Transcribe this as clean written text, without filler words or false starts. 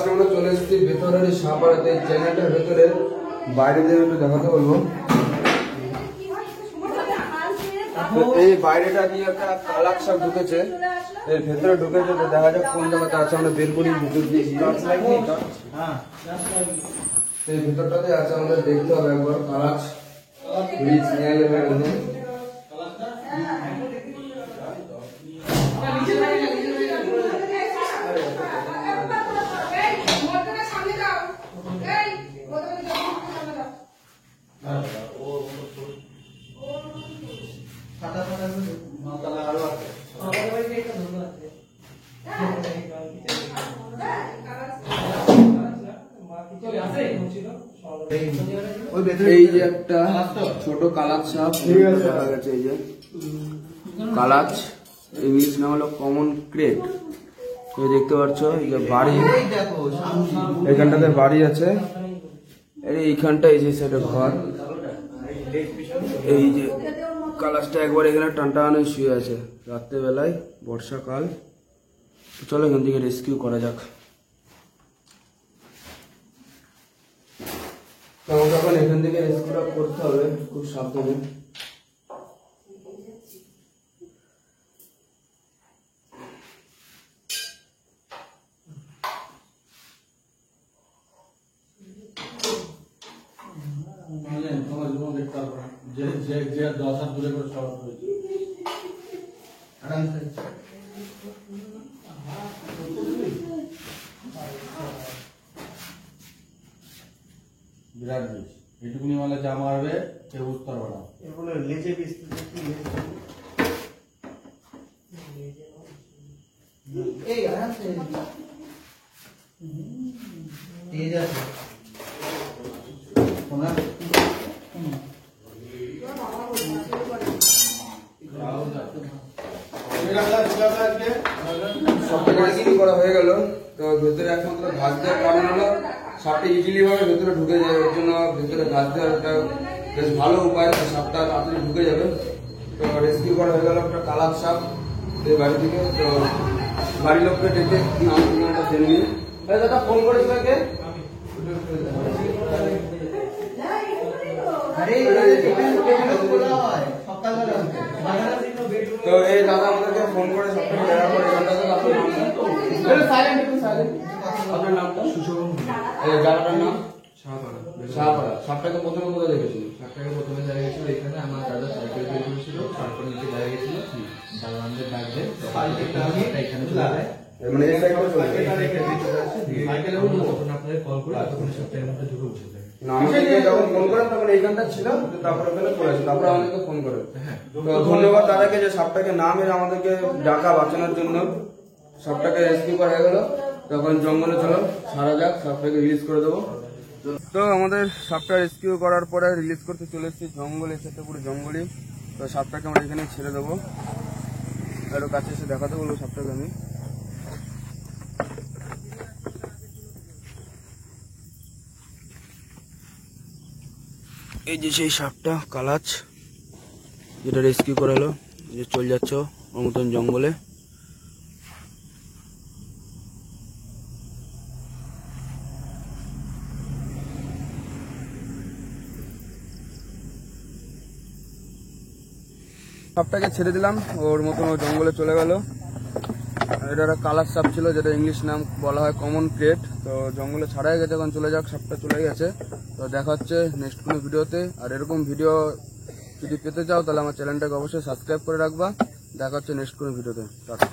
আজকে আমরা চলে এসেছি ভেতরের সাপাড়াতে, চ্যানেলটার ভেতরে বাইরে দিয়ে একটু দেখাতে বলবো। এই বাইরেটা দিয়ে একটা কালাক সাপ ঢুকেছে, এর ভেতরে ঢুকেছে, তো দেখা যাক কোন জায়গাতে আছে। আমরা বের করি ভিতর দিয়ে এই ভেতরটাতে আছে, আমাদের দেখতে হবে একবার। কালাক রিচ নিয়ে গেলে এই যে একটা ছোট কালাচ সাপ দেখা গেছে। এই যে কালাচ, ইংলিশ নাম হলো কমন ক্রেট। দেখতে পাচ্ছ এই যে বাড়ি, এখানটাতে বাড়ি আছে, এইখানটা এই যে সেটা ঘর। এই যে কালাচটা একবার এখানে টানটানে শুয়ে আছে রাত্রেবেলায়, বর্ষাকাল। চলো এখান থেকে রেস্কিউ করা যাক। আমাকে এখন এখান থেকে রেস্কিউটা করতে হবে খুব সাবধানে। বিরাট বেশ এটুকুনি মানে যা মারবে কেউ বুঝতে পারবে না। এগুলো লেজে পিস এই আরামসে তেজ আছে তোমরা করা হয়ে গেল। তো ভেতরে একমাত্র ঘাস দেওয়ার কারণ হলো সাপটা ইজিলি ভাবে ভেতরে ঢুকে যায়, ওর জন্য ভেতরে ঘাস দেওয়ার একটা বেশ ভালো উপায়, সাপটা তাড়াতাড়ি ঢুকে যাবে। তো রেস্কিউ করা হয়ে গেল একটা কালাক সাপ এই বাড়ি থেকে। তো বাড়ির লোককে ডেকে নাম ঠিকানাটা জেনে নিয়ে দাদা ফোন করেছিল কে? তো এই দাদা আমাদেরকে ফোন করে সবটা দেখা করে আপনার নামটা? সুশোভন। জায়গাটার নাম শাহপাড়া। সাপটাকে প্রথমে কোথায় দেখেছিল? সাপটাকে প্রথমে জায়গা গেছিল এখানে, আমার দাদা সাইকেল বের করেছিল, তারপর নিচে জায়গা গেছিল, দাদা আমাদের ডাক দেয়, এখানে চলে যায়, মানে এই সাইকেলে চলে যায়, তখন আপনাদের কল করে তখন সাপটার মধ্যে ঢুকে বসে যায়। আমাদেরকে যখন ফোন করেন তখন এইখানটা ছিল, তারপরে ওখানে চলে আসে, তারপরে আমাদেরকে ফোন করেন। তো ধন্যবাদ দাদাকে যে সাপটাকে না মেরে আমাদেরকে ডাকা বাঁচানোর জন্য। সাপটাকে রেস্কিউ করা হয়ে গেল। তখন জঙ্গলে চলো সারা যাক, সাপটাকে রিলিজ করে দেবো। তো আমাদের সাপটা রেস্কিউ করার পরে রিলিজ করতে চলে এসেছি জঙ্গলে, সেটা পুরো জঙ্গলই। তো সাপটাকে আমরা এখানে ছেড়ে দেবো, আরো কাছে এসে দেখাতে বলবো সাপটাকে আমি। এই যে সেই সাপটা কালাচ, যেটা রেস্কিউ করা হলো, যে চলে যাচ্ছ ওর মতন জঙ্গলে। সাপটাকে ছেড়ে দিলাম, ওর মতন ও জঙ্গলে চলে গেল। এটা একটা কালার সাপ ছিল, যেটা ইংলিশ নাম বলা হয় কমন ক্রেট। তো জঙ্গলে ছাড়াই গেছে, এখন চলে যাক, সাপটা চলে গেছে। তো দেখা হচ্ছে নেক্সট কোনো ভিডিওতে। আর এরকম ভিডিও যদি পেতে চাও তাহলে আমার চ্যানেলটাকে অবশ্যই সাবস্ক্রাইব করে রাখবা। দেখা হচ্ছে নেক্সট কোনো ভিডিওতে। টাটা।